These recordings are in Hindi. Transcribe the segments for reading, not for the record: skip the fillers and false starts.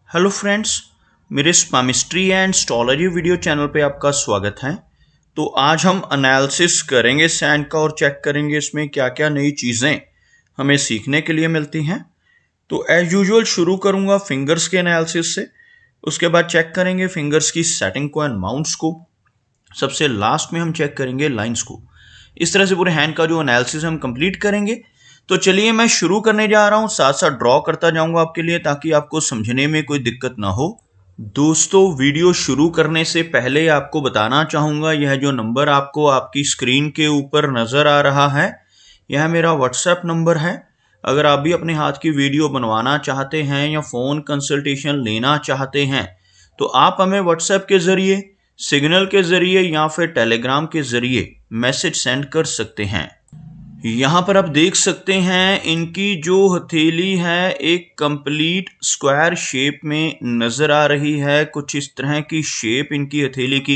हेलो फ्रेंड्स, मेरे स्पामिस्ट्री एंड एस्ट्रोलॉजी वीडियो चैनल पे आपका स्वागत है। तो आज हम एनालिसिस करेंगे सैंड का और चेक करेंगे इसमें क्या क्या नई चीज़ें हमें सीखने के लिए मिलती हैं। तो एज यूजुअल शुरू करूंगा फिंगर्स के एनालिसिस से, उसके बाद चेक करेंगे फिंगर्स की सेटिंग को एंड माउंट्स को, सबसे लास्ट में हम चेक करेंगे लाइंस को। इस तरह से पूरे हैंड का जो एनालिसिस हम कंप्लीट करेंगे। तो चलिए मैं शुरू करने जा रहा हूं, साथ साथ ड्रॉ करता जाऊंगा आपके लिए ताकि आपको समझने में कोई दिक्कत ना हो। दोस्तों, वीडियो शुरू करने से पहले आपको बताना चाहूंगा, यह जो नंबर आपको आपकी स्क्रीन के ऊपर नजर आ रहा है, यह मेरा व्हाट्सएप नंबर है। अगर आप भी अपने हाथ की वीडियो बनवाना चाहते हैं या फ़ोन कंसल्टेशन लेना चाहते हैं तो आप हमें व्हाट्सएप के ज़रिए, सिग्नल के ज़रिए या फिर टेलीग्राम के ज़रिए मैसेज सेंड कर सकते हैं। यहाँ पर आप देख सकते हैं इनकी जो हथेली है एक कंप्लीट स्क्वायर शेप में नज़र आ रही है। कुछ इस तरह की शेप इनकी हथेली की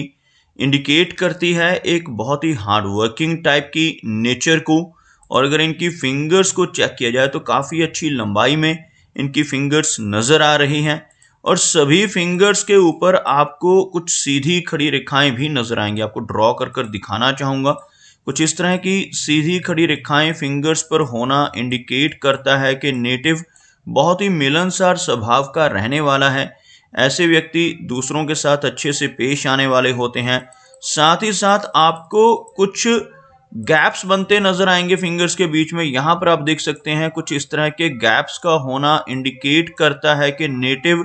इंडिकेट करती है एक बहुत ही हार्ड वर्किंग टाइप की नेचर को। और अगर इनकी फिंगर्स को चेक किया जाए तो काफ़ी अच्छी लंबाई में इनकी फिंगर्स नज़र आ रही हैं। और सभी फिंगर्स के ऊपर आपको कुछ सीधी खड़ी रेखाएं भी नज़र आएंगी। आपको ड्रॉ कर कर दिखाना चाहूँगा। कुछ इस तरह की सीधी खड़ी रेखाएं फिंगर्स पर होना इंडिकेट करता है कि नेटिव बहुत ही मिलनसार स्वभाव का रहने वाला है। ऐसे व्यक्ति दूसरों के साथ अच्छे से पेश आने वाले होते हैं। साथ ही साथ आपको कुछ गैप्स बनते नजर आएंगे फिंगर्स के बीच में। यहाँ पर आप देख सकते हैं कुछ इस तरह के गैप्स का होना इंडिकेट करता है कि नेटिव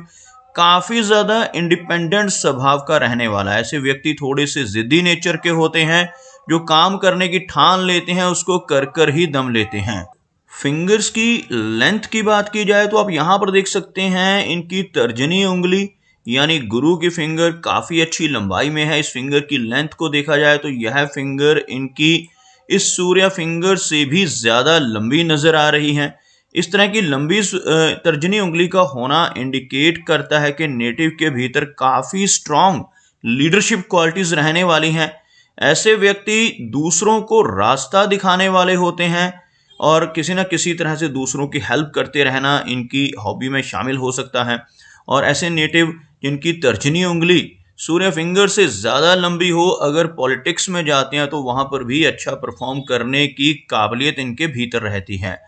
काफी ज्यादा इंडिपेंडेंट स्वभाव का रहने वाला है। ऐसे व्यक्ति थोड़े से जिद्दी नेचर के होते हैं, जो काम करने की ठान लेते हैं उसको कर कर ही दम लेते हैं। फिंगर्स की लेंथ की बात की जाए तो आप यहाँ पर देख सकते हैं इनकी तर्जनी उंगली यानी गुरु की फिंगर काफी अच्छी लंबाई में है। इस फिंगर की लेंथ को देखा जाए तो यह फिंगर इनकी इस सूर्य फिंगर से भी ज्यादा लंबी नजर आ रही है। इस तरह की लंबी तर्जनी उंगली का होना इंडिकेट करता है कि नेटिव के भीतर काफी स्ट्रांग लीडरशिप क्वालिटीज रहने वाली हैं। ऐसे व्यक्ति दूसरों को रास्ता दिखाने वाले होते हैं और किसी न किसी तरह से दूसरों की हेल्प करते रहना इनकी हॉबी में शामिल हो सकता है। और ऐसे नेटिव जिनकी तर्जनी उंगली सूर्य फिंगर से ज़्यादा लंबी हो, अगर पॉलिटिक्स में जाते हैं तो वहाँ पर भी अच्छा परफॉर्म करने की काबिलियत इनके भीतर रहती है।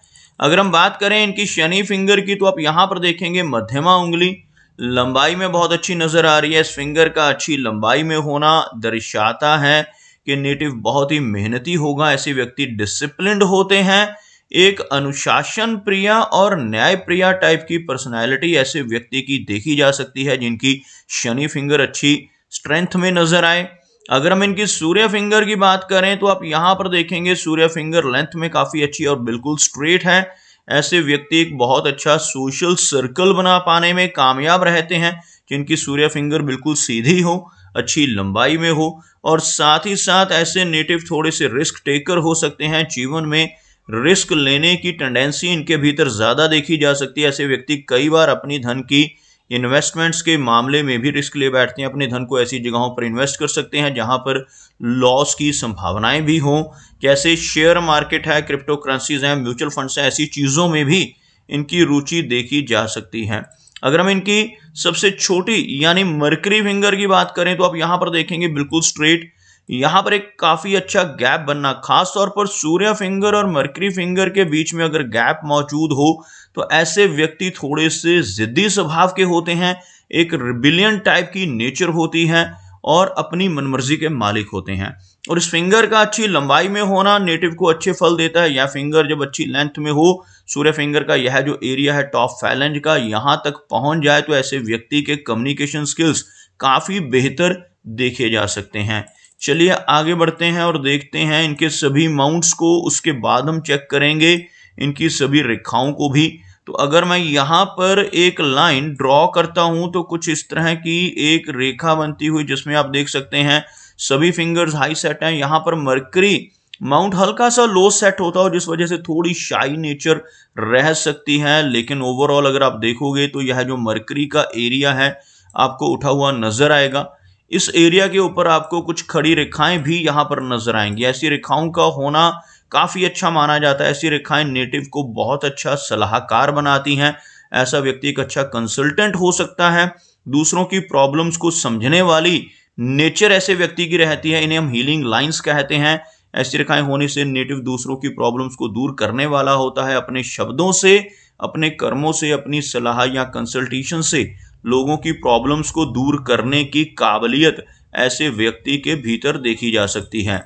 अगर हम बात करें इनकी शनि फिंगर की तो आप यहाँ पर देखेंगे मध्यमा उंगली लंबाई में बहुत अच्छी नज़र आ रही है। इस फिंगर का अच्छी लंबाई में होना दर्शाता है कि नेटिव बहुत ही मेहनती होगा। ऐसे व्यक्ति डिसिप्लिन्ड होते हैं। एक अनुशासन प्रिय और न्याय प्रिय टाइप की पर्सनालिटी ऐसे व्यक्ति की देखी जा सकती है जिनकी शनि फिंगर अच्छी स्ट्रेंथ में नजर आए। अगर हम इनकी सूर्य फिंगर की बात करें तो आप यहाँ पर देखेंगे सूर्य फिंगर लेंथ में काफी अच्छी और बिल्कुल स्ट्रेट है। ऐसे व्यक्ति एक बहुत अच्छा सोशल सर्कल बना पाने में कामयाब रहते हैं जिनकी सूर्य फिंगर बिल्कुल सीधी हो, अच्छी लंबाई में हो। और साथ ही साथ ऐसे नेटिव थोड़े से रिस्क टेकर हो सकते हैं। जीवन में रिस्क लेने की टेंडेंसी इनके भीतर ज्यादा देखी जा सकती है। ऐसे व्यक्ति कई बार अपनी धन की इन्वेस्टमेंट्स के मामले में भी रिस्क ले बैठते हैं। अपने धन को ऐसी जगहों पर इन्वेस्ट कर सकते हैं जहां पर लॉस की संभावनाएं भी हों, जैसे शेयर मार्केट है, क्रिप्टो करेंसीज हैं, म्यूचुअल फंड्स हैं। ऐसी चीजों में भी इनकी रुचि देखी जा सकती है। अगर हम इनकी सबसे छोटी यानी मरकरी फिंगर की बात करें तो आप यहां पर देखेंगे बिल्कुल स्ट्रेट, यहां पर एक काफी अच्छा गैप बनना, खास तौर पर सूर्य फिंगर और मरकरी फिंगर के बीच में अगर गैप मौजूद हो तो ऐसे व्यक्ति थोड़े से जिद्दी स्वभाव के होते हैं। एक रिबिलियन टाइप की नेचर होती है और अपनी मनमर्जी के मालिक होते हैं। और इस फिंगर का अच्छी लंबाई में होना नेटिव को अच्छे फल देता है। यह फिंगर जब अच्छी लेंथ में हो, सूर्य फिंगर का यह जो एरिया है टॉप फैलेंज का, यहां तक पहुंच जाए तो ऐसे व्यक्ति के कम्युनिकेशन स्किल्स काफी बेहतर देखे जा सकते हैं। चलिए आगे बढ़ते हैं और देखते हैं इनके सभी माउंट्स को। उसके बाद हम चेक करेंगे इनकी सभी रेखाओं को भी। तो अगर मैं यहाँ पर एक लाइन ड्रॉ करता हूं तो कुछ इस तरह की एक रेखा बनती हुई, जिसमें आप देख सकते हैं सभी फिंगर्स हाई सेट हैं। यहाँ पर मरकरी माउंट हल्का सा लो सेट होता हो, जिस वजह से थोड़ी शाई नेचर रह सकती है। लेकिन ओवरऑल अगर आप देखोगे तो यह जो मरकरी का एरिया है आपको उठा हुआ नजर आएगा। इस एरिया के ऊपर आपको कुछ खड़ी रेखाएं भी यहाँ पर नजर आएंगी। ऐसी रेखाओं का होना काफी अच्छा माना जाता है। ऐसी रेखाएं नेटिव को बहुत अच्छा सलाहकार बनाती हैं। ऐसा व्यक्ति एक अच्छा कंसल्टेंट हो सकता है। दूसरों की प्रॉब्लम्स को समझने वाली नेचर ऐसे व्यक्ति की रहती है, इन्हें हम हीलिंग लाइंस कहते हैं। ऐसी रेखाएं होने से नेटिव दूसरों की प्रॉब्लम्स को दूर करने वाला होता है। अपने शब्दों से, अपने कर्मों से, अपनी सलाह या कंसल्टेशन से लोगों की प्रॉब्लम्स को दूर करने की काबिलियत ऐसे व्यक्ति के भीतर देखी जा सकती है।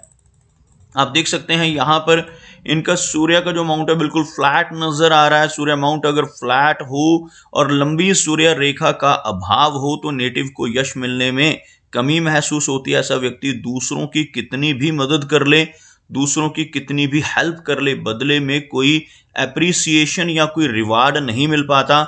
आप देख सकते हैं यहाँ पर इनका सूर्य का जो माउंट है बिल्कुल फ्लैट नजर आ रहा है। सूर्य माउंट अगर फ्लैट हो और लंबी सूर्य रेखा का अभाव हो तो नेटिव को यश मिलने में कमी महसूस होती है। ऐसा व्यक्ति दूसरों की कितनी भी मदद कर ले, दूसरों की कितनी भी हेल्प कर ले, बदले में कोई एप्रिसिएशन या कोई रिवार्ड नहीं मिल पाता।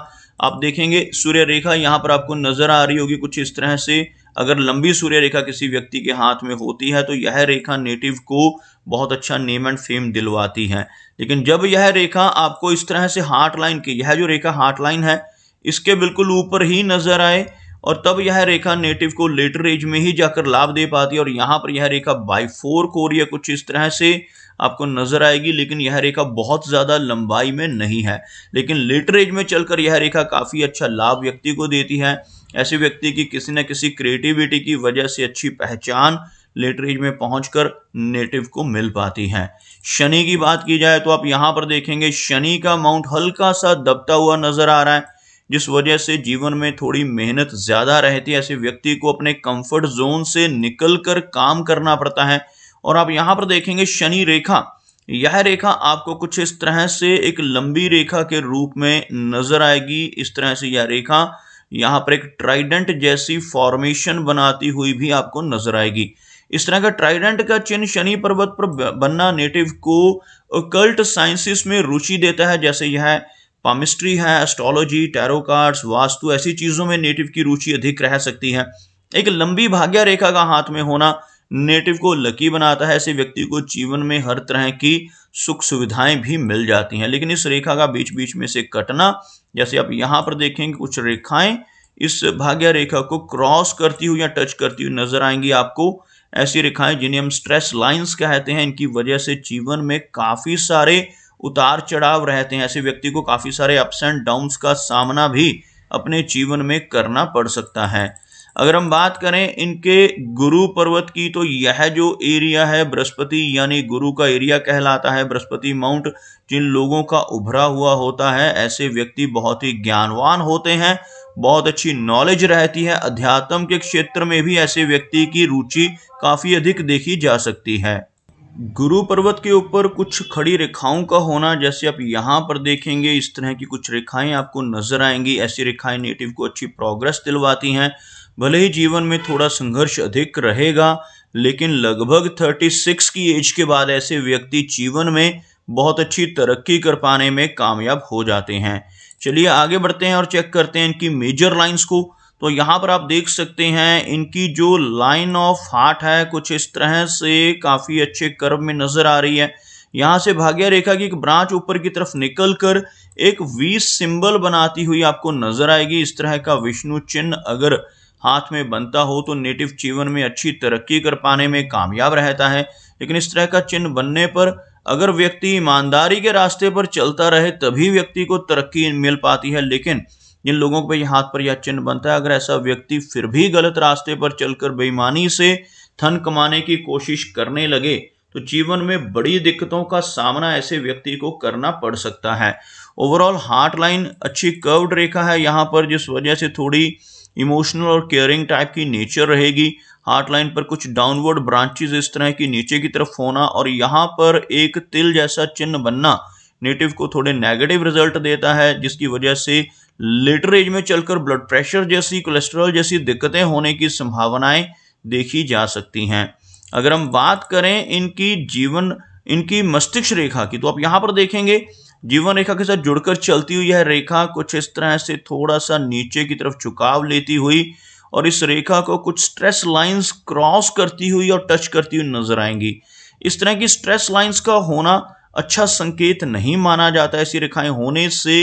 आप देखेंगे सूर्य रेखा यहाँ पर आपको नजर आ रही होगी कुछ इस तरह से। अगर लंबी सूर्य रेखा किसी व्यक्ति के हाथ में होती है तो यह रेखा नेटिव को बहुत अच्छा नेम एंड फेम दिलवाती है। लेकिन जब यह रेखा आपको इस तरह से हार्ट लाइन की, यह जो रेखा हार्ट लाइन है इसके बिल्कुल ऊपर ही नजर आए और तब यह रेखा नेटिव को लेटर एज में ही जाकर लाभ दे पाती है। और यहाँ पर यह रेखा बाई4 कोर या कुछ इस तरह से आपको नजर आएगी, लेकिन यह रेखा बहुत ज्यादा लंबाई में नहीं है। लेकिन लेटर एज में चलकर यह रेखा काफी अच्छा लाभ व्यक्ति को देती है। ऐसे व्यक्ति की किसी न किसी क्रिएटिविटी की वजह से अच्छी पहचान लेटर एज में पहुंचकर नेटिव को मिल पाती है। शनि की बात की जाए तो आप यहाँ पर देखेंगे शनि का माउंट हल्का सा दबता हुआ नजर आ रहा है, जिस वजह से जीवन में थोड़ी मेहनत ज्यादा रहती है। ऐसे व्यक्ति को अपने कंफर्ट जोन से निकलकर काम करना पड़ता है। और आप यहाँ पर देखेंगे शनि रेखा, यह रेखा आपको कुछ इस तरह से एक लंबी रेखा के रूप में नजर आएगी। इस तरह से यह रेखा यहाँ पर एक ट्राइडेंट जैसी फॉर्मेशन बनाती हुई भी आपको नजर आएगी। इस तरह का ट्राइडेंट का चिन्ह शनि पर्वत पर बनना नेटिव को ओकल्ट साइंसेस में रुचि देता है। जैसे यह पामिस्ट्री है, एस्ट्रोलॉजी, टैरो कार्ड्स, वास्तु, ऐसी चीजों में नेटिव की रुचि अधिक रह सकती है। एक लंबी भाग्य रेखा का हाथ में होना नेटिव को लकी बनाता है। ऐसे व्यक्ति को जीवन में हर तरह की सुख सुविधाएं भी मिल जाती हैं। लेकिन इस रेखा का बीच बीच में से कटना, जैसे आप यहाँ पर देखेंगे कुछ रेखाएं इस भाग्य रेखा को क्रॉस करती हुई या टच करती हुई नजर आएंगी आपको। ऐसी रेखाएं जिन्हें हम स्ट्रेस लाइंस कहते हैं, इनकी वजह से जीवन में काफी सारे उतार चढ़ाव रहते हैं। ऐसे व्यक्ति को काफी सारे अप्स एंड डाउन्स का सामना भी अपने जीवन में करना पड़ सकता है। अगर हम बात करें इनके गुरु पर्वत की तो यह जो एरिया है बृहस्पति यानी गुरु का एरिया कहलाता है। बृहस्पति माउंट जिन लोगों का उभरा हुआ होता है, ऐसे व्यक्ति बहुत ही ज्ञानवान होते हैं, बहुत अच्छी नॉलेज रहती है। अध्यात्म के क्षेत्र में भी ऐसे व्यक्ति की रुचि काफी अधिक देखी जा सकती है। गुरु पर्वत के ऊपर कुछ खड़ी रेखाओं का होना, जैसे आप यहाँ पर देखेंगे इस तरह की कुछ रेखाएं आपको नजर आएंगी। ऐसी रेखाएं नेटिव को अच्छी प्रोग्रेस दिलवाती हैं। भले ही जीवन में थोड़ा संघर्ष अधिक रहेगा, लेकिन लगभग 36 की एज के बाद ऐसे व्यक्ति जीवन में बहुत अच्छी तरक्की कर पाने में कामयाब हो जाते हैं। चलिए आगे बढ़ते हैं और चेक करते हैं इनकी मेजर लाइंस को। तो यहाँ पर आप देख सकते हैं इनकी जो लाइन ऑफ हार्ट है कुछ इस तरह से काफी अच्छे कर्व में नजर आ रही है। यहाँ से भाग्य रेखा की एक ब्रांच ऊपर की तरफ निकलकर एक वी सिंबल बनाती हुई आपको नजर आएगी। इस तरह का विष्णु चिन्ह अगर हाथ में बनता हो तो नेटिव जीवन में अच्छी तरक्की कर पाने में कामयाब रहता है। लेकिन इस तरह का चिन्ह बनने पर अगर व्यक्ति ईमानदारी के रास्ते पर चलता रहे तभी व्यक्ति को तरक्की मिल पाती है। लेकिन जिन लोगों के हाथ पर यह चिन्ह बनता है, अगर ऐसा व्यक्ति फिर भी गलत रास्ते पर चलकर बेईमानी से धन कमाने की कोशिश करने लगे तो जीवन में बड़ी दिक्कतों का सामना ऐसे व्यक्ति को करना पड़ सकता है। ओवरऑल हार्ट लाइन अच्छी कर्व्ड रेखा है यहाँ पर, जिस वजह से थोड़ी इमोशनल और केयरिंग टाइप की नेचर रहेगी। हार्ट लाइन पर कुछ डाउनवर्ड ब्रांचेस इस तरह की नीचे की तरफ होना और यहाँ पर एक तिल जैसा चिन्ह बनना नेटिव को थोड़े नेगेटिव रिजल्ट देता है, जिसकी वजह से लेटर एज में चलकर ब्लड प्रेशर जैसी, कोलेस्ट्रॉल जैसी दिक्कतें होने की संभावनाएं देखी जा सकती हैं। अगर हम बात करें इनकी मस्तिष्क रेखा की तो आप यहाँ पर देखेंगे जीवन रेखा के साथ जुड़कर चलती हुई यह रेखा कुछ इस तरह से थोड़ा सा नीचे की तरफ झुकाव लेती हुई और इस रेखा को कुछ स्ट्रेस लाइंस क्रॉस करती हुई और टच करती हुई नजर आएंगी। इस तरह की स्ट्रेस लाइंस का होना अच्छा संकेत नहीं माना जाता है। ऐसी रेखाएं होने से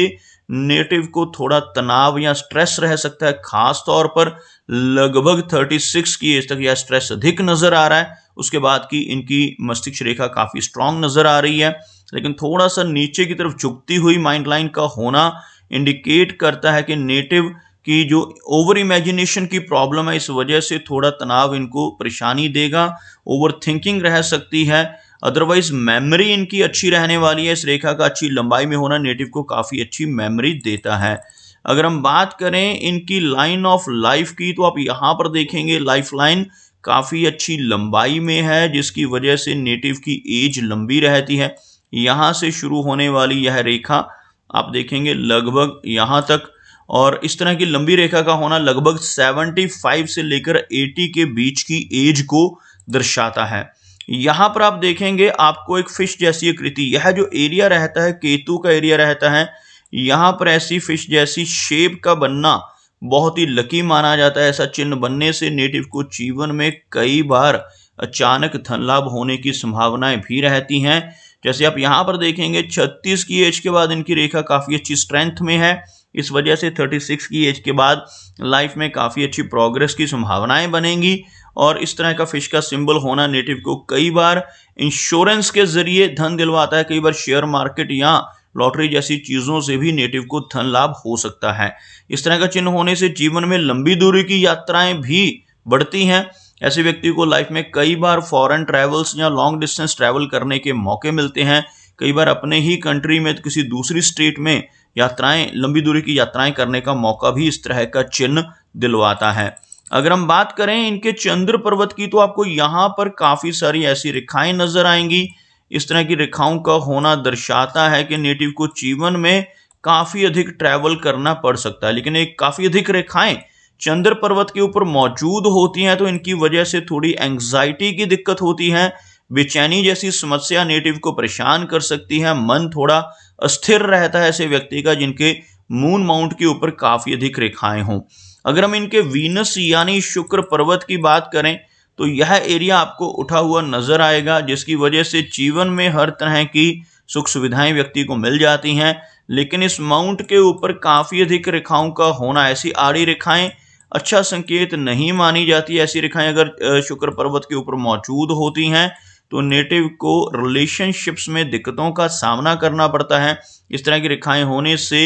नेटिव को थोड़ा तनाव या स्ट्रेस रह सकता है। खास तौर पर लगभग 36 की एज तक यह स्ट्रेस अधिक नजर आ रहा है। उसके बाद की इनकी मस्तिष्क रेखा काफी स्ट्रांग नजर आ रही है, लेकिन थोड़ा सा नीचे की तरफ झुकती हुई माइंड लाइन का होना इंडिकेट करता है कि नेटिव की जो ओवर इमेजिनेशन की प्रॉब्लम है, इस वजह से थोड़ा तनाव इनको परेशानी देगा, ओवर थिंकिंग रह सकती है। अदरवाइज मेमोरी इनकी अच्छी रहने वाली है। इस रेखा का अच्छी लंबाई में होना नेटिव को काफ़ी अच्छी मेमोरी देता है। अगर हम बात करें इनकी लाइन ऑफ लाइफ की, तो आप यहाँ पर देखेंगे लाइफ लाइन काफ़ी अच्छी लंबाई में है, जिसकी वजह से नेटिव की एज लंबी रहती है। यहाँ से शुरू होने वाली यह रेखा आप देखेंगे लगभग यहाँ तक, और इस तरह की लंबी रेखा का होना लगभग 75 से लेकर 80 के बीच की एज को दर्शाता है। यहाँ पर आप देखेंगे आपको एक फिश जैसी आकृति, यह जो एरिया रहता है केतु का एरिया रहता है, यहाँ पर ऐसी फिश जैसी शेप का बनना बहुत ही लकी माना जाता है। ऐसा चिन्ह बनने से नेटिव को जीवन में कई बार अचानक धन लाभ होने की संभावनाएं भी रहती हैं। जैसे आप यहाँ पर देखेंगे 36 की एज के बाद इनकी रेखा काफ़ी अच्छी स्ट्रेंथ में है, इस वजह से 36 की एज के बाद लाइफ में काफ़ी अच्छी प्रोग्रेस की संभावनाएं बनेंगी। और इस तरह का फिश का सिंबल होना नेटिव को कई बार इंश्योरेंस के जरिए धन दिलवाता है, कई बार शेयर मार्केट या लॉटरी जैसी चीज़ों से भी नेटिव को धन लाभ हो सकता है। इस तरह का चिन्ह होने से जीवन में लंबी दूरी की यात्राएं भी बढ़ती हैं। ऐसे व्यक्ति को लाइफ में कई बार फॉरेन ट्रैवल्स या लॉन्ग डिस्टेंस ट्रैवल करने के मौके मिलते हैं। कई बार अपने ही कंट्री में किसी दूसरी स्टेट में यात्राएं, लंबी दूरी की यात्राएं करने का मौका भी इस तरह का चिन्ह दिलवाता है। अगर हम बात करें इनके चंद्र पर्वत की, तो आपको यहाँ पर काफ़ी सारी ऐसी रेखाएं नजर आएंगी। इस तरह की रेखाओं का होना दर्शाता है कि नेटिव को जीवन में काफ़ी अधिक ट्रैवल करना पड़ सकता है। लेकिन एक काफ़ी अधिक रेखाएं चंद्र पर्वत के ऊपर मौजूद होती हैं, तो इनकी वजह से थोड़ी एंग्जाइटी की दिक्कत होती है, बेचैनी जैसी समस्या नेटिव को परेशान कर सकती है। मन थोड़ा अस्थिर रहता है ऐसे व्यक्ति का जिनके मून माउंट के ऊपर काफ़ी अधिक रेखाएं हों। अगर हम इनके वीनस यानी शुक्र पर्वत की बात करें, तो यह एरिया आपको उठा हुआ नजर आएगा, जिसकी वजह से जीवन में हर तरह की सुख सुविधाएं व्यक्ति को मिल जाती हैं। लेकिन इस माउंट के ऊपर काफ़ी अधिक रेखाओं का होना, ऐसी आड़ी रेखाएं अच्छा संकेत नहीं मानी जाती। ऐसी रेखाएं अगर शुक्र पर्वत के ऊपर मौजूद होती हैं तो नेटिव को रिलेशनशिप्स में दिक्कतों का सामना करना पड़ता है। इस तरह की रेखाएं होने से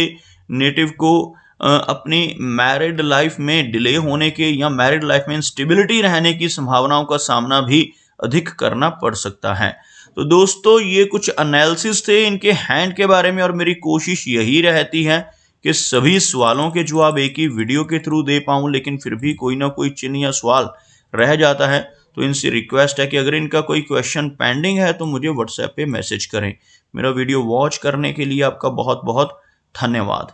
नेटिव को अपनी मैरिड लाइफ में डिले होने के या मैरिड लाइफ में इंस्टेबिलिटी रहने की संभावनाओं का सामना भी अधिक करना पड़ सकता है। तो दोस्तों, ये कुछ एनालिसिस थे इनके हैंड के बारे में, और मेरी कोशिश यही रहती है कि सभी सवालों के जवाब एक ही वीडियो के थ्रू दे पाऊँ, लेकिन फिर भी कोई ना कोई चिन्ह या सवाल रह जाता है। तो इनसे रिक्वेस्ट है कि अगर इनका कोई क्वेश्चन पेंडिंग है तो मुझे व्हाट्सएप पे मैसेज करें। मेरा वीडियो वॉच करने के लिए आपका बहुत बहुत धन्यवाद।